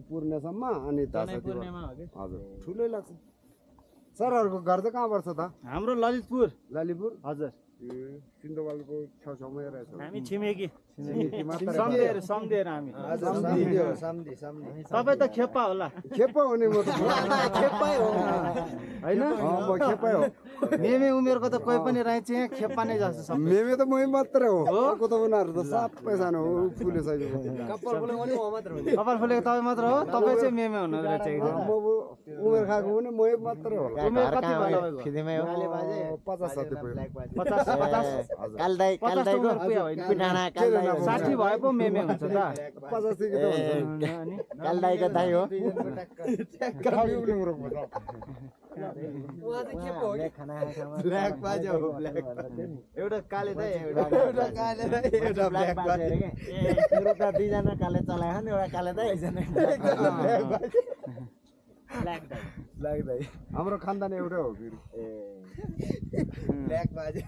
पूर्णेसम्म अनि जनै पूर्णेमा हो कि हजुर ठुलै लाग्छ सरहरुको घर चाहिँ कहाँबाट छ त हाम्रो ललितपुर ललितपुर हजुर सिन्धुवालको छेउछाउमै रहेछ हामी छिमेकी मात्र सम्झेर हामी सम्धि तपाईँ त खेप्पा होला खेप्पा हो नि म त खेप्पै हो होइन म खेप्पै हो मेमे उमेरको त कोही पनि रहेछ खेप्पा नै जस्तो सब मेमे त मै मात्रै हो अर्को त उनीहरू त सबै सानो हो फुले सकेको कपाल फुलेको तपाईँ मात्र हो तपाईँ चाहिँ मेमे हुनु रहेछ एकदम म उमेर खाएको पनि मै मात्रै होला उमेर कति भयो तपाईँको 50 जति पुग्यो 60 भए पो मेमे हुन्छ त 50 देखि त हुन्छ कालदाईको दाई हो एउटा काले दाइ एउटा दुईजना काले चलाएको नि एउटा काले दाई एकजना ब्ल्याक दाइ हाम्रो खानदान एउटै हो फेरि ब्ल्याक बाजे